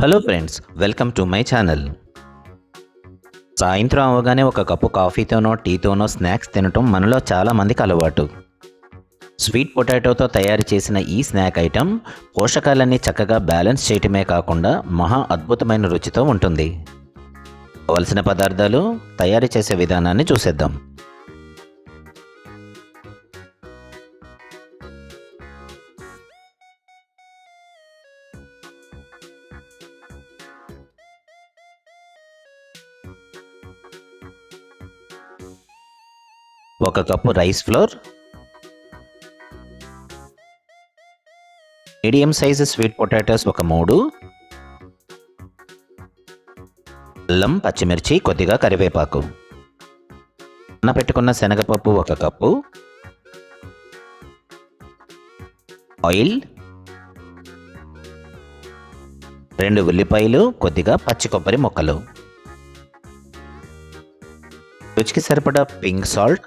Hello friends, welcome to my channel. సాయంత్రం అవగానే ఒక కప్పు కాఫీతోనో టీతోనో స్నాక్స్ తినటం మనలో చాలా మందికి అలవాటు. స్వీట్ పొటాటోతో తయారు చేసిన ఈ స్నాక్ ఐటెం పోషకాలన్నీ చక్కగా బ్యాలెన్స్ చేయటమే కాకుండా మహా అద్భుతమైన రుచితో ఉంటుంది. కావలసిన పదార్థాలు, తయారు చేసే విధానాన్ని చూసేద్దాం. ఒక cup rice flour, medium size sweet potatoes ఒక 3, అల్లం, పచ్చిమిర్చి, కొద్దిగా కరివేపాకు, నానబెట్టుకున్న శనగపప్పు ఒక కప్పు, ఆయిల్, 2 ఉల్లిపాయలు, కొద్దిగా పచ్చి కొబ్బరి ముక్కలు, రుచికి సరిపడా pink salt,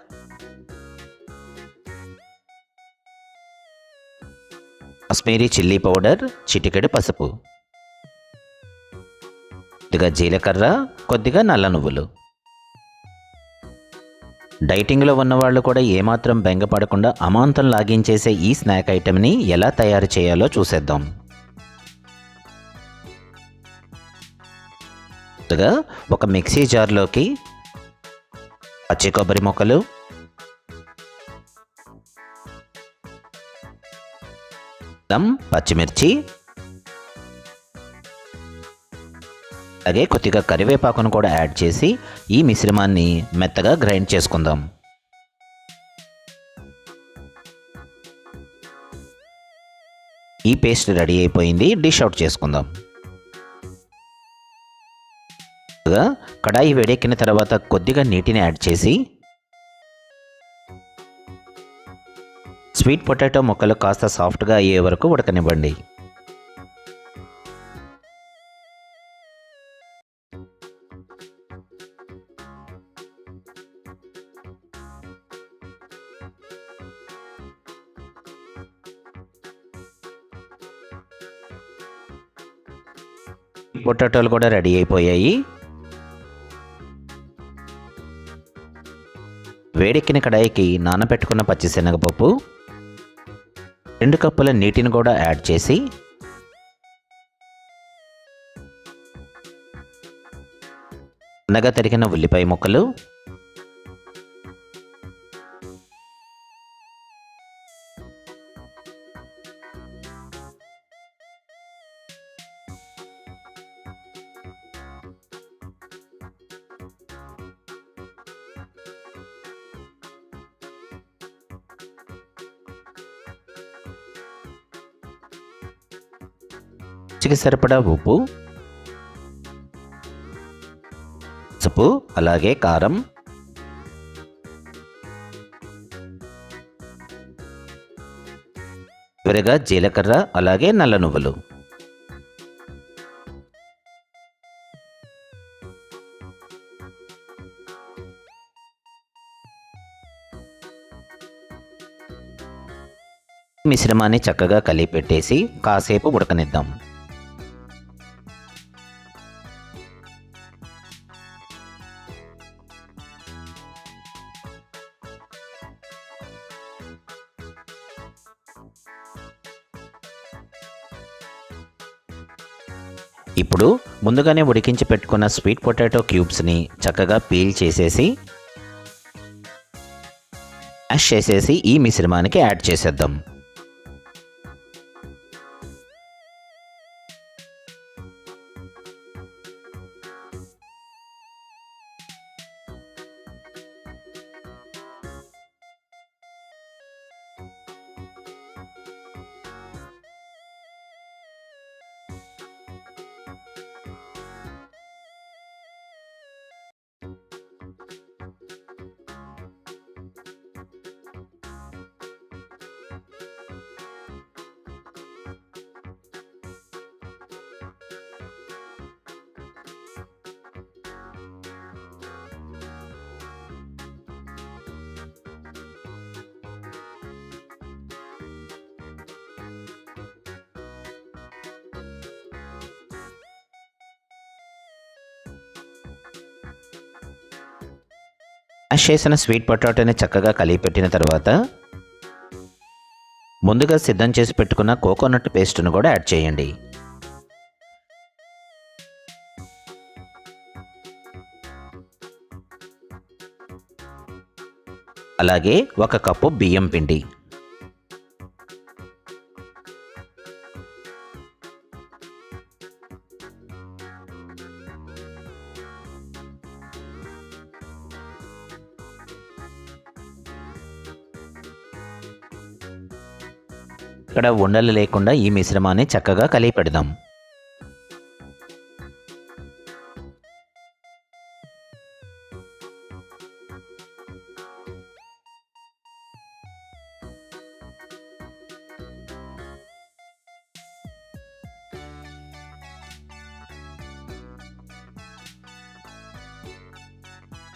Kashmiri chilli powder, చిటికెడు పసుపు, కొద్దిగా జీలకర్ర, కొద్దిగా నల్ల నువ్వులు. డైటింగ్లో ఉన్నవాళ్ళు కూడా ఏమాత్రం బెంగపడకుండా అమాంతం లాగించేసే ఈ స్నాక్ ఐటెంని ఎలా తయారు చేయాలో చూసేద్దాం. ముందుగా ఒక మిక్సీ జార్లోకి పచ్చి కొబ్బరి ముక్కలు, అల్లం, పచ్చిమిర్చి, అలాగే కొద్దిగా కరివేపాకును కూడా యాడ్ చేసి ఈ మిశ్రమాన్ని మెత్తగా గ్రైండ్ చేసుకుందాం. ఈ పేస్ట్ రెడీ అయిపోయింది. డిష్ అవుట్ చేసుకుందాం. కడాయి వేడెక్కిన తర్వాత కొద్దిగా నీటిని యాడ్ చేసి స్వీట్ పొటాటో ముక్కలు కాస్త సాఫ్ట్గా అయ్యే వరకు ఉడకనివ్వండి. పొటాటోలు కూడా రెడీ అయిపోయాయి. వేడెక్కిన కడాయికి నానబెట్టుకున్న పచ్చిశనగపప్పు, 2 కప్పుల నీటిని కూడా యాడ్ చేసి సన్నగా తరిగిన ఉల్లిపాయ ముక్కలు, రుచికి సరిపడా ఉప్పు, పసుపు, అలాగే కారం, చివరిగా జీలకర్ర, అలాగే నల్ల నువ్వులు. మిశ్రమాన్ని చక్కగా కలిపెట్టేసి కాసేపు ఉడకనిద్దాం. ఇప్పుడు ముందుగానే ఉడికించి పెట్టుకున్న స్వీట్ పొటాటో క్యూబ్స్ని చక్కగా పీల్ చేసేసి మ్యాష్ చేసేసి ఈ మిశ్రమానికి యాడ్ చేసేద్దాం. మ్యాష్ చేసిన స్వీట్ పొటాటోని చక్కగా కలిపిపెట్టిన తర్వాత ముందుగా సిద్ధం చేసి పెట్టుకున్న కోకోనట్ పేస్ట్ను కూడా యాడ్ చేయండి. అలాగే 1 కప్పు బియ్యం పిండి, ఇక్కడ ఉండలు లేకుండా ఈ మిశ్రమాన్ని చక్కగా కలిపెడదాం.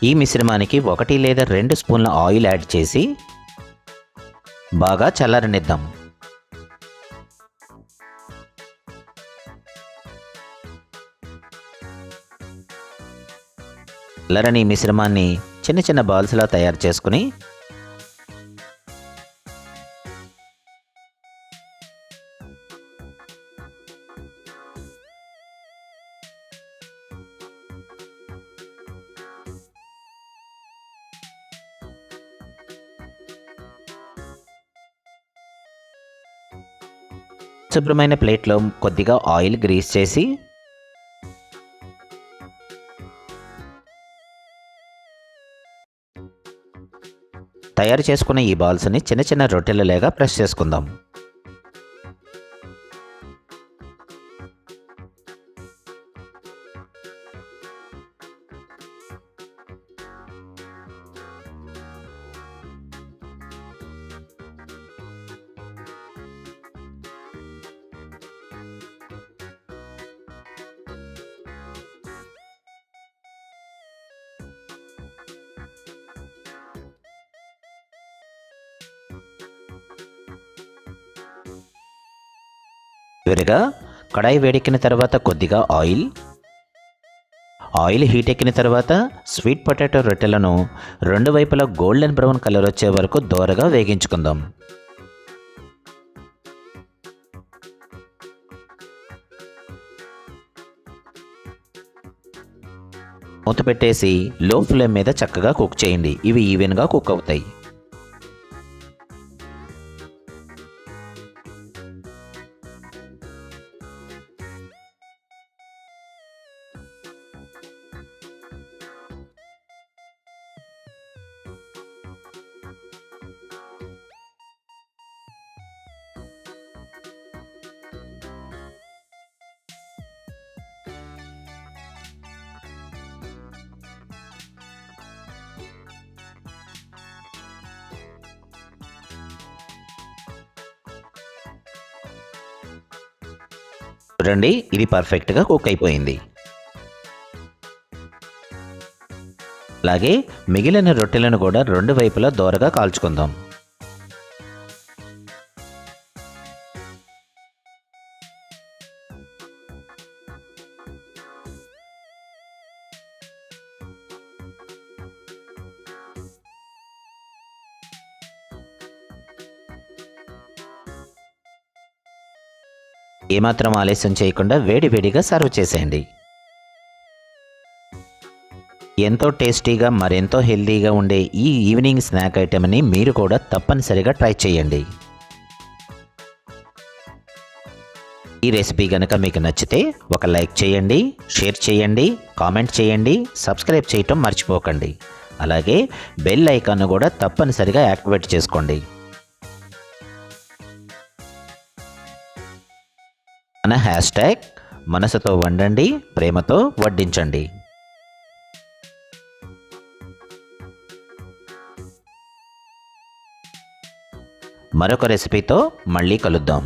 ఈ మిశ్రమానికి 1 లేదా 2 స్పూన్ల ఆయిల్ యాడ్ చేసి బాగా చల్లారనిద్దాం. చల్లారని మిశ్రమాన్ని చిన్న చిన్న బాల్స్లా తయారు చేసుకుని శుభ్రమైన ప్లేట్లో కొద్దిగా ఆయిల్ గ్రీస్ చేసి తయారు చేసుకున్న ఈ బాల్స్ని చిన్న చిన్న రొట్టెలలాగా ప్రెస్ చేసుకుందాం. చివరిగా కడాయి వేడెక్కిన తర్వాత కొద్దిగా ఆయిల్ హీట్ ఎక్కిన తర్వాత స్వీట్ పొటాటో రొట్టెలను 2 వైపులా గోల్డెన్ బ్రౌన్ కలర్ వచ్చే వరకు దోరగా వేగించుకుందాం. మూత పెట్టేసి లో ఫ్లేమ్ మీద చక్కగా కుక్ చేయండి. ఇవి ఈవెన్గా కుక్ అవుతాయి. చూడండి, ఇది పర్ఫెక్ట్గా కుక్ అయిపోయింది. అలాగే మిగిలిన రొట్టెలను కూడా 2 వైపులా దోరగా కాల్చుకుందాం. ఏమాత్రం ఆలస్యం చేయకుండా వేడివేడిగా సర్వ్ చేసేయండి. ఎంతో టేస్టీగా మరెంతో హెల్తీగా ఉండే ఈ ఈవినింగ్ స్నాక్ ఐటెంని మీరు కూడా తప్పనిసరిగా ట్రై చేయండి. ఈ రెసిపీ కనుక మీకు నచ్చితే ఒక లైక్ చేయండి, షేర్ చేయండి, కామెంట్ చేయండి, సబ్స్క్రైబ్ చేయటం మర్చిపోకండి. అలాగే బెల్ ఐకాన్ను కూడా తప్పనిసరిగా యాక్టివేట్ చేసుకోండి. మన హ్యాష్ట్యాగ్ మనసుతో వండండి, ప్రేమతో వడ్డించండి. మరొక రెసిపీతో మళ్ళీ కలుద్దాం.